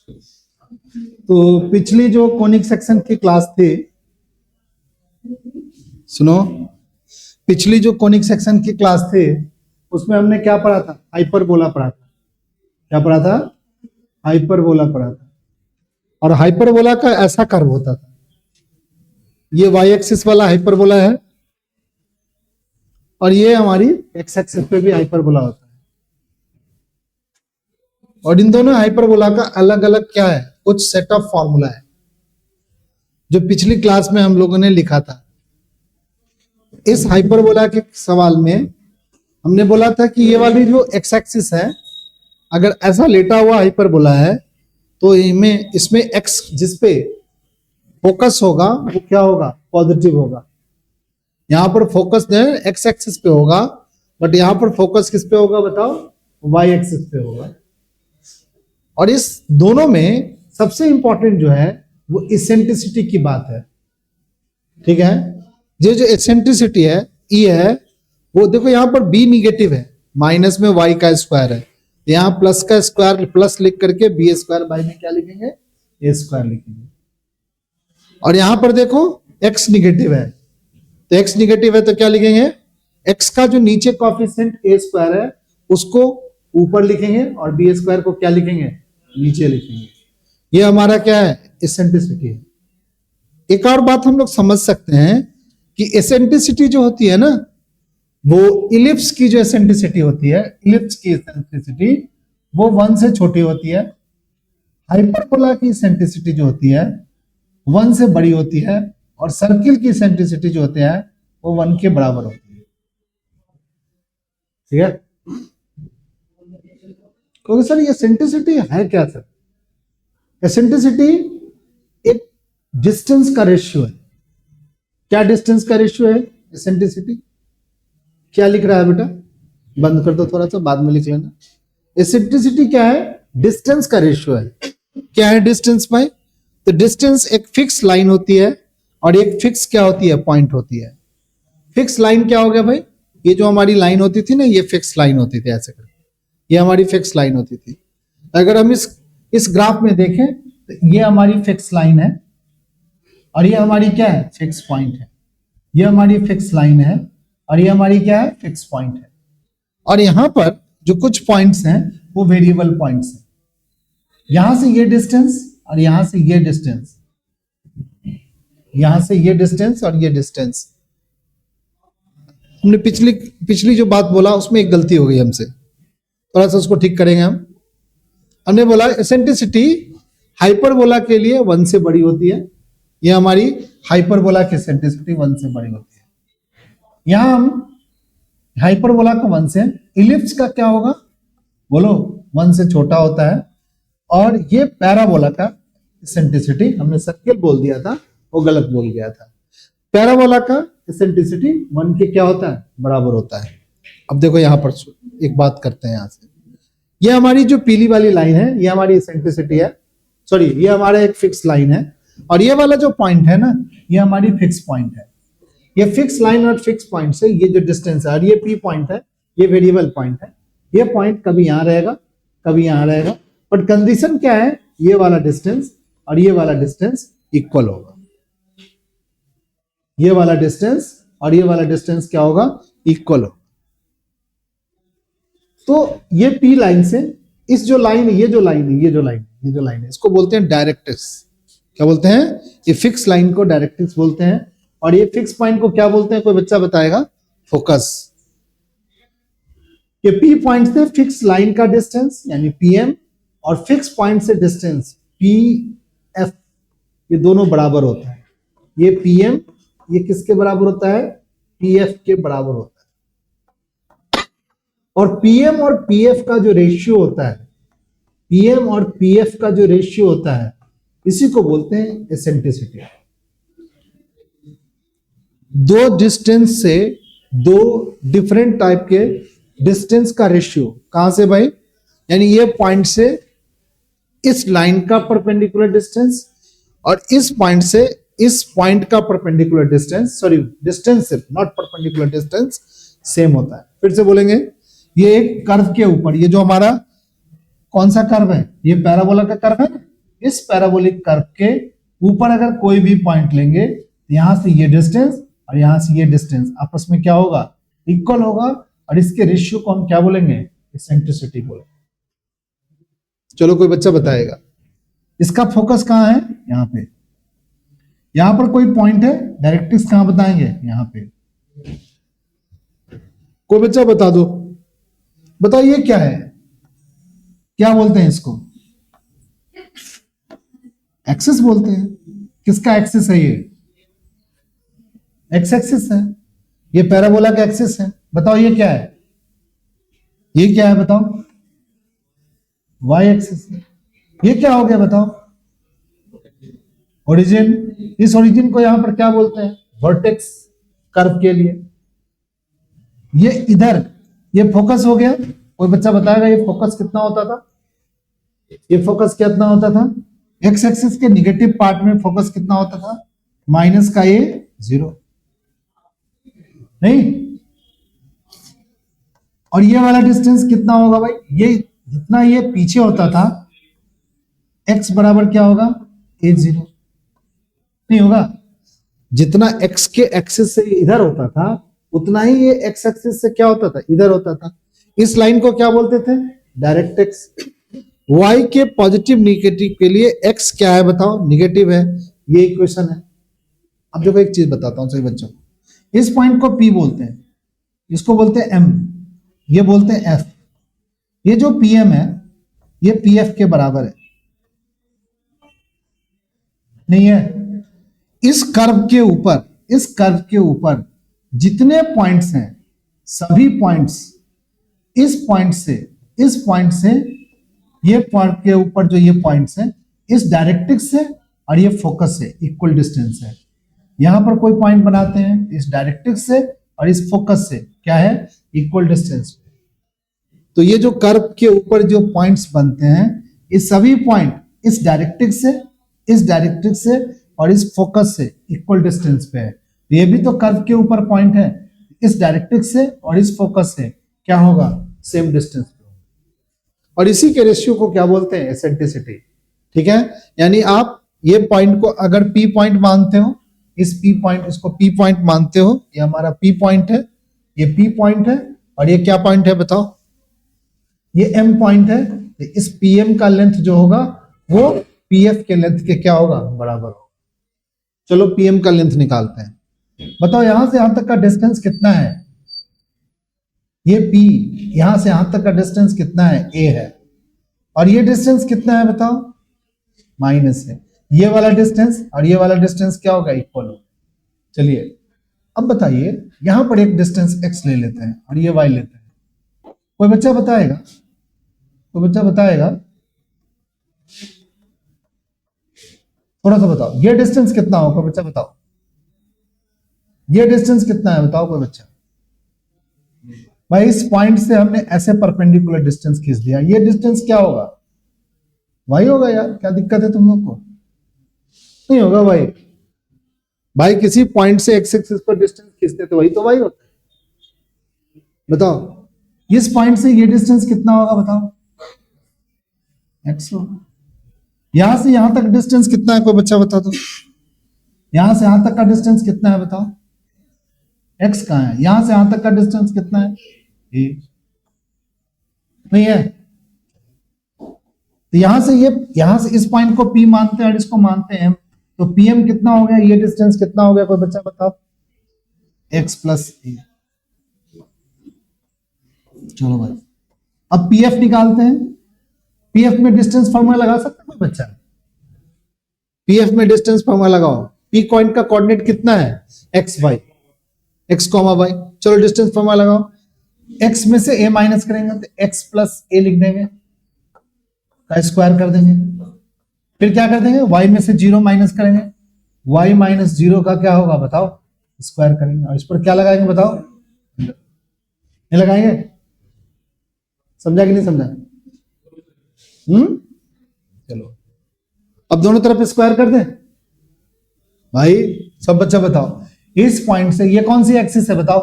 तो पिछली जो कोनिक सेक्शन की क्लास थी, सुनो, पिछली जो कोनिक सेक्शन की क्लास थी उसमें हमने क्या पढ़ा था? हाइपरबोला पढ़ा था। क्या पढ़ा था? हाइपरबोला पढ़ा था। और हाइपरबोला का ऐसा कर्व होता था, ये वाई एक्सिस वाला हाइपरबोला है और ये हमारी एक्स एक्सिस पे भी हाइपरबोला होता है। और इन दोनों हाइपरबोला का अलग अलग क्या है? कुछ सेट ऑफ फॉर्मूला है जो पिछली क्लास में हम लोगों ने लिखा था। इस हाइपरबोला के सवाल में हमने बोला था कि ये वाली जो एक्स एक्सिस है, अगर ऐसा लेटा हुआ हाइपरबोला है तो इसमें एक्स जिस पे फोकस होगा वो क्या होगा? पॉजिटिव होगा। यहां पर फोकस एक्स एक्सिस पे होगा, बट यहां पर फोकस किस पे होगा बताओ? वाई एक्सिस पे होगा। और इस दोनों में सबसे इंपॉर्टेंट जो है वो इसेंट्रिसिटी की बात है। ठीक है, ये जो इसेंट्रिसिटी है ई है, वो देखो यहां पर बी निगेटिव है, माइनस में वाई का स्क्वायर है, यहां प्लस का स्क्वायर प्लस लिख करके बी स्क्वायर बाई में क्या लिखेंगे? ए स्क्वायर लिखेंगे। और यहां पर देखो एक्स निगेटिव है, तो एक्स निगेटिव है तो क्या लिखेंगे? एक्स का जो नीचे कॉफिशिएंट ए स्क्वायर है उसको ऊपर लिखेंगे और बी स्क्वायर को क्या लिखेंगे? नीचे लिखेंगे। ये हमारा क्या है? एसेंट्रिसिटी है। एक और बात हम लोग समझ सकते हैं कि एसेंट्रिसिटी जो होती है ना, वो इलिप्स की जो एसेंट्रिसिटी होती है, इलिप्स की एसेंट्रिसिटी वो 1 से छोटी होती है। हाइपरबोला की एसेंट्रिसिटी जो होती है 1 से बड़ी होती है, और सर्किल की एसेंट्रिसिटी जो होती है वो 1 के बराबर होती है। ठीक है, क्योंकि सर ये एसेंट्रिसिटी है क्या? सर एसेंट्रिसिटी एक डिस्टेंस का रेशियो है। क्या डिस्टेंस का रेशियो है एसेंट्रिसिटी? क्या लिख रहा है बेटा? बंद कर दो थोड़ा सा, बाद में लिख लेना। एसेंट्रिसिटी क्या है? डिस्टेंस का रेशियो है। क्या है डिस्टेंस भाई? तो डिस्टेंस एक फिक्स लाइन होती है और एक फिक्स क्या होती है? पॉइंट होती है। फिक्स लाइन क्या हो गया भाई? ये जो हमारी लाइन होती थी ना, ये फिक्स लाइन होती थी, ऐसे करके ये हमारी फिक्स लाइन होती थी। अगर हम इस ग्राफ में देखें तो ये हमारी फिक्स लाइन है और ये हमारी क्या है? फिक्स पॉइंट है। ये हमारी फिक्स लाइन है और ये हमारी क्या है? फिक्स पॉइंट है। और यहां पर जो कुछ पॉइंट्स हैं वो वेरिएबल पॉइंट्स हैं। यहां से ये डिस्टेंस और यहां से ये डिस्टेंस, यहां से ये डिस्टेंस और ये डिस्टेंस। हमने पिछली जो बात बोला उसमें एक गलती हो गई हमसे, थोड़ा सा उसको ठीक करेंगे हम। हमने बोला एसेंट्रिसिटी हाइपरबोला के लिए 1 से बड़ी होती है। ये हमारी हाइपरबोला की एसेंट्रिसिटी 1 से बड़ी होती है। यहां हम हाइपरबोला का 1 से, इलिप्स का क्या होगा बोलो? 1 से छोटा होता है। और ये पैराबोला का एसेंट्रिसिटी, हमने सर्किल बोल दिया था, वो गलत बोल गया था। पैराबोला का एसेंट्रिसिटी 1 के क्या होता है? बराबर होता है। अब देखो यहां पर एक बात करते हैं। यहां से ये हमारी जो पीली वाली लाइन है ये हमारी एसेंट्रिसिटी है, सॉरी ये हमारा एक फिक्स लाइन है, और ये वाला जो पॉइंट है ना ये हमारी फिक्स पॉइंट है। ये फिक्स लाइन और फिक्स पॉइंट से ये जो डिस्टेंस है, और ये पी पॉइंट है, ये वेरिएबल पॉइंट है। ये पॉइंट कभी यहां रहेगा कभी यहां रहेगा, बट कंडीशन क्या है? ये वाला डिस्टेंस और ये वाला डिस्टेंस इक्वल होगा। ये वाला डिस्टेंस और ये वाला डिस्टेंस क्या होगा? इक्वल होगा। तो ये पी लाइन से इस जो लाइन है, ये जो लाइन है इसको बोलते हैं डायरेक्ट्रिक्स। क्या बोलते हैं? ये फिक्स लाइन को डायरेक्ट्रिक्स बोलते हैं, और ये फिक्स पॉइंट को क्या बोलते हैं? कोई बच्चा बताएगा? फोकस। ये पी पॉइंट से फिक्स लाइन का डिस्टेंस यानी पीएम, और फिक्स पॉइंट से डिस्टेंस पी एफ, ये दोनों बराबर होता है। ये पीएम ये किसके बराबर होता है? पीएफ के बराबर होता है। और पीएम और पीएफ का जो रेशियो होता है, पीएम और पीएफ का जो रेशियो होता है, इसी को बोलते हैं एसेंट्रिसिटी। दो डिस्टेंस से दो डिफरेंट टाइप के डिस्टेंस का रेशियो, कहां से भाई? यानी ये पॉइंट से इस लाइन का परपेंडिकुलर डिस्टेंस और इस पॉइंट से इस पॉइंट का परपेंडिकुलर डिस्टेंस, सॉरी डिस्टेंस सिर्फ, नॉट परपेंडिकुलर डिस्टेंस, सेम होता है। फिर से बोलेंगे, ये एक कर्व के ऊपर, ये जो हमारा कौन सा कर्व है? ये पैराबोला का कर्व है। इस पैराबोलिक कर्व के ऊपर अगर कोई भी पॉइंट लेंगे तो यहां से ये डिस्टेंस और यहां से ये डिस्टेंस आपस में क्या होगा, इक्वल होगा, और इसके रेशियो को हम क्या बोलेंगे, एसेंट्रिसिटी बोलेंगे। चलो कोई बच्चा बताएगा इसका फोकस कहां है, यहां पे। यहां पर कोई पॉइंट है, डायरेक्ट्रिक्स कहां बताएंगे, यहां पे। कोई बच्चा बता दो, बताओ ये क्या है, क्या बोलते हैं इसको, एक्सिस बोलते हैं। किसका एक्सिस है, ये एक्स एक्सिस है, ये पैराबोला का एक्सिस है। बताओ ये क्या है, ये क्या है बताओ, वाई एक्सिस है। ये क्या हो गया बताओ, ओरिजिन। इस ओरिजिन को यहां पर क्या बोलते हैं, वर्टेक्स कर्व के लिए। ये इधर ये फोकस हो गया। कोई बच्चा बताएगा ये फोकस कितना होता था, ये फोकस कितना होता था, एक्स एक्सिस के निगेटिव पार्ट में फोकस कितना होता था, माइनस का ये 0 नहीं। और ये वाला डिस्टेंस कितना होगा भाई, ये जितना ये पीछे होता था x बराबर क्या होगा, a0 नहीं होगा। जितना x के एक्सिस से इधर होता था उतना ही ये x एक्सिस से क्या होता था, इधर होता था। इस लाइन को क्या बोलते थे, डायरेक्ट एक्स। y के पॉजिटिव निगेटिव के लिए x क्या है बताओ, निगेटिव है, ये इक्वेशन है। अब देखो एक चीज बताता हूं सही बच्चों, इस पॉइंट को P बोलते हैं, इसको बोलते हैं M, ये बोलते हैं F। ये जो PM है ये PF के बराबर है, नहीं है। इस कर्व के ऊपर, इस कर्व के ऊपर जितने पॉइंट्स हैं सभी पॉइंट्स इस पॉइंट से, इस पॉइंट से, ये पॉइंट के ऊपर जो ये पॉइंट्स हैं इस डायरेक्ट्रिक्स से और ये फोकस से इक्वल डिस्टेंस है। यहां पर कोई पॉइंट बनाते हैं इस डायरेक्ट्रिक्स से और इस फोकस से क्या है, इक्वल डिस्टेंस। तो ये जो कर्व के ऊपर जो पॉइंट्स बनते हैं ये सभी पॉइंट इस डायरेक्ट्रिक्स से, इस डायरेक्ट्रिक्स से और इस फोकस से इक्वल डिस्टेंस पे है। ये भी तो कर्व के ऊपर पॉइंट है, इस डायरेक्ट्रिक्स से और इस फोकस से क्या होगा, सेम डिस्टेंस पे। और इसी के रेशियो को क्या बोलते हैं, एसेंट्रिसिटी। ठीक है, यानी आप ये पॉइंट को अगर P पॉइंट मानते हो, इस P पॉइंट, इसको P पॉइंट मानते हो, ये हमारा P पॉइंट है, ये P पॉइंट है, और ये क्या पॉइंट है बताओ, ये M पॉइंट है। तो इस PM का लेंथ जो होगा वो PF के लेंथ के क्या होगा, बराबर होगा। चलो PM का लेंथ निकालते हैं। बताओ यहां से यहां तक का डिस्टेंस कितना है, ये P, यहां से यहां तक का डिस्टेंस कितना है, A है, और ये डिस्टेंस कितना है बताओ, माइनस है। ये वाला डिस्टेंस और ये वाला डिस्टेंस क्या होगा, इक्वल होगा। चलिए अब बताइए, यहां पर एक डिस्टेंस x ले लेते हैं और ये y लेते हैं। कोई बच्चा बताएगा, कोई बच्चा बताएगा, थोड़ा सा बताओ ये डिस्टेंस कितना होगा, बच्चा बताओ ये डिस्टेंस कितना है बताओ कोई बच्चा। भाई इस पॉइंट से हमने ऐसे परपेंडिकुलर डिस्टेंस खींच दिया, ये डिस्टेंस क्या होगा, y होगा। यार क्या दिक्कत है तुम लोग को, नहीं होगा भाई। भाई किसी पॉइंट से x एक्सिस पर डिस्टेंस खींचते तो वही तो y होता है। बताओ इस पॉइंट से ये डिस्टेंस कितना होगा बताओ, x होगा। यहां से यहां तक डिस्टेंस कितना है, कोई बच्चा बता दो, यहां से यहां तक का डिस्टेंस कितना है बताओ, x कहां है, यहां से यहां तक का डिस्टेंस कितना है, a नहीं है। तो यहां से ये, यहां से इस पॉइंट को P मानते हैं और इसको मानते हैं M, तो PM कितना हो गया, ये डिस्टेंस कितना हो गया, कोई बच्चा बताओ, x प्लस a। चलो भाई अब PF निकालते हैं। PF में डिस्टेंस फॉर्मूला लगा सकते हैं कोई बच्चा, PF में डिस्टेंस फॉर्मूला लगाओ। P पॉइंट का कोऑर्डिनेट कितना है, x y, x comma y। चलो डिस्टेंस फॉर्मूला लगाओ, x में से a माइनस करेंगे तो x प्लस a लिख देंगे, का स्क्वायर कर देंगे। फिर क्या कर देंगे, y में से 0 माइनस करेंगे, y माइनस 0 का क्या होगा बताओ, स्क्वायर करेंगे। और इस पर क्या लगाएंगे बताओ, नहीं लगाएंगे, समझा कि नहीं समझा। चलो अब दोनों तरफ स्क्वायर कर दें। भाई सब बच्चा बताओ, इस पॉइंट से ये कौन सी एक्सिस है बताओ,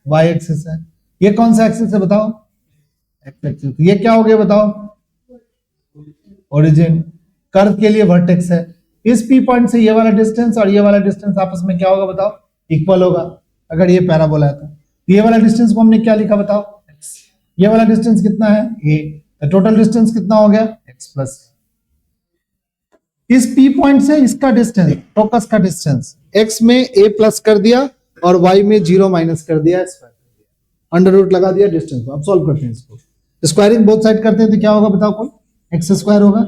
y एक्सिस है। ये कौन सा एक्सिस है बताओ, x एक्सिस। ये क्या हो गया बताओ, ओरिजिन। कर्व के लिए वर्टेक्स है। इस पी पॉइंट से ये वाला डिस्टेंस और ये वाला डिस्टेंस आपस में क्या होगा बताओ, इक्वल होगा अगर ये पैराबोला है तो ये वाला डिस्टेंस को हमने क्या लिखा बताओ, x। ये वाला डिस्टेंस कितना है a, तो टोटल डिस्टेंस कितना हो गया x प्लस। इस P पॉइंट से इसका डिस्टेंस, फोकस का डिस्टेंस x में a प्लस कर दिया और y में 0 माइनस कर दिया, स्क्वायर कर दिया, अंडर रूट लगा दिया डिस्टेंस को। अब सॉल्व करते हैं इसको, स्क्वायरिंग बोथ साइड करते हैं तो क्या होगा बताओ, कोई x स्क्वायर होगा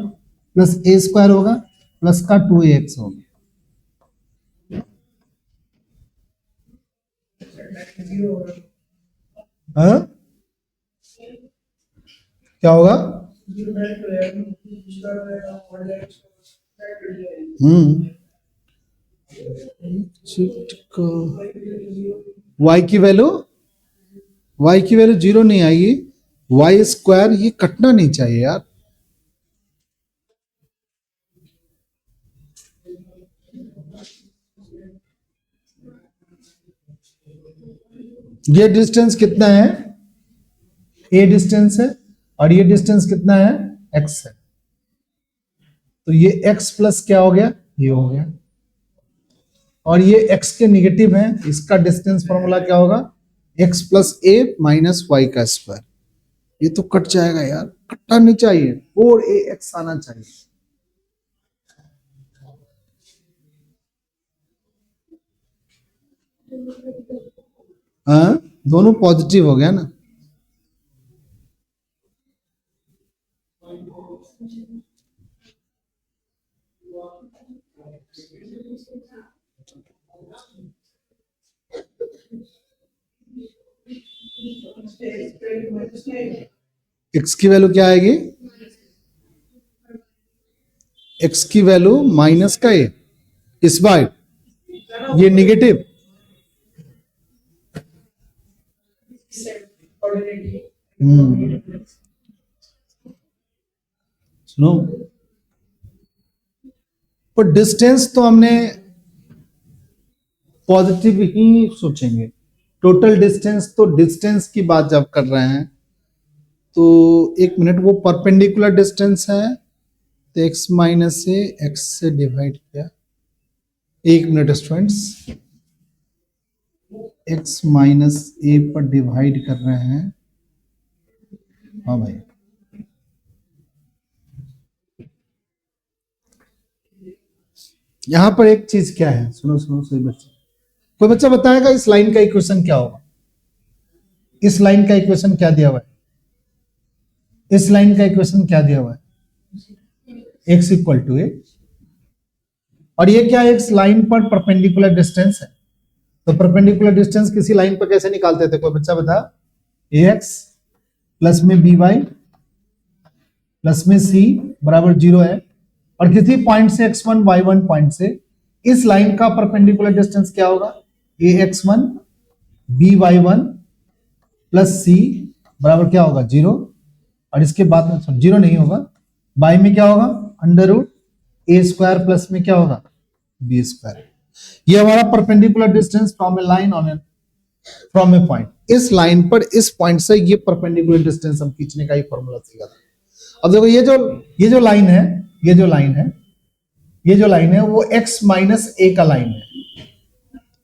प्लस a स्क्वायर होगा प्लस का 2ax होगा। हाँ क्या होगा, y की वैल्यू, y की वैल्यू 0 नहीं आएगी, y स्क्वायर ये कटना नहीं चाहिए यार। ये डिस्टेंस कितना है, a डिस्टेंस है और ये डिस्टेंस कितना है x है, तो ये x प्लस क्या हो गया, ये हो गया, और ये x के निगेटिव है, इसका डिस्टेंस फॉर्मूला क्या होगा, x plus a minus Y का स्क्वायर। ये तो कट जाएगा यार, कटना नहीं चाहिए, 4ax आना चाहिए। हाँ दोनों पॉजिटिव हो गया ना। x की वैल्यू क्या आएगी, x की वैल्यू माइनस का a, इस बार ये निगेटिव, सुनो, पर डिस्टेंस तो हमने पॉजिटिव ही सोचेंगे। टोटल डिस्टेंस, तो डिस्टेंस की बात जब कर रहे हैं तो एक मिनट, वो परपेंडिकुलर डिस्टेंस है तो x माइनस से x से डिवाइड किया, एक minute students, x minus a पर डिवाइड कर रहे हैं। हाँ भाई, यहां पर एक चीज क्या है, सुनो सुनो सही बच्चे, कोई बच्चा बताएगा इस लाइन का इक्वेशन क्या होगा, इस लाइन का इक्वेशन क्या दिया हुआ है, इस लाइन का इक्वेशन क्या दिया हुआ है, x इक्वल टू ए, और ये क्या है, इस लाइन पर परपेंडिकुलर डिस्टेंस है, तो परपेंडिकुलर डिस्टेंस किसी लाइन पर कैसे निकालते थे, कोई बच्चा बता, ax प्लस में by प्लस में c बराबर 0 है, और किसी पॉइंट से x1 y1 पॉइंट से इस लाइन का परपेंडिकुलर डिस्टेंस क्या होगा, ax1 by1 प्लस c बराबर क्या होगा 0, और इसके बाद में 0 नहीं होगा, बाई में क्या होगा under root a square plus में क्या होगा b स्क्वायर। ये हमारा perpendicular distance from a line on a, from a point, इस लाइन पर इस पॉइंट से ये परपेंडिकुलर डिस्टेंस हम खींचने का ही फॉर्मूला सीखा था। अब देखो ये जो लाइन है, ये जो लाइन है वो x माइनस a का लाइन है,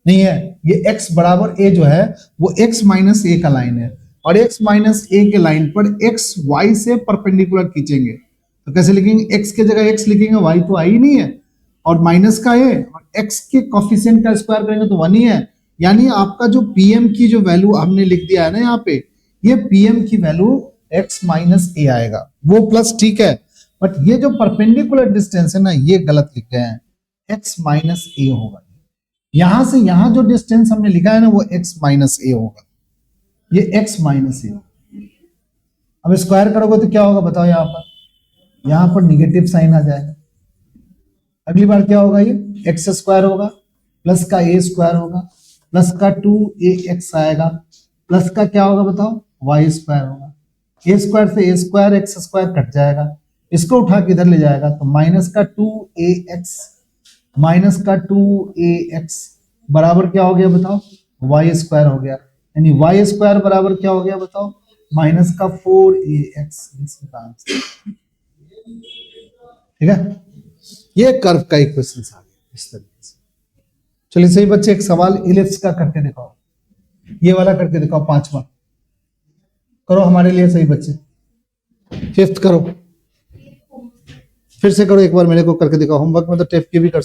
नहीं है, ये x बराबर a जो है वो x माइनस a का लाइन है, और x माइनस a के लाइन पर x y से परपेंडिकुलर खींचेंगे तो कैसे लिखेंगे, x के जगह x लिखेंगे, y तो आई नहीं है, और माइनस का a, और x के कोफिशिएंट का स्क्वायर करेंगे तो 1 ही है, यानी आपका जो pm की जो वैल्यू हमने लिख दिया है ना यहाँ पे, ये pm की वैल्यू x माइनस a आएगा, वो प्लस ठीक है, बट ये जो परपेंडिकुलर डिस्टेंस है ना ये गलत लिख रहे हैं, x माइनस a होगा, यहां से यहां जो डिस्टेंस हमने लिखा है ना वो x माइनस a होगा, ये x माइनस a। अब स्क्वायर करोगे तो क्या होगा बताओ, यहां पर निगेटिव साइन आ जाएगा, अगली बार क्या होगा, ये एक्स स्क्वायर होगा प्लस का a स्क्वायर होगा प्लस का 2ax आएगा, प्लस का क्या होगा बताओ y स्क्वायर होगा, a स्क्वायर से a square x square cut जाएगा, इसको उठा के इधर ले जाएगा तो माइनस का 2ax बराबर क्या हो गया बताओ, y स्क्वायर हो गया, यानी y स्क्वायर बराबर क्या हो गया बताओ, माइनस का 4ax। ठीक है, ये कर्व का इक्वेशन आ गया इस तरीके से। चलिए सही बच्चे, एक सवाल इलिप्स का करके दिखाओ, ये वाला करके दिखाओ, 5वां करो हमारे लिए सही बच्चे। 5th करो, फिर से करो एक बार, मेरे को करके दिखाओ। होमवर्क में तो टेप की भी कर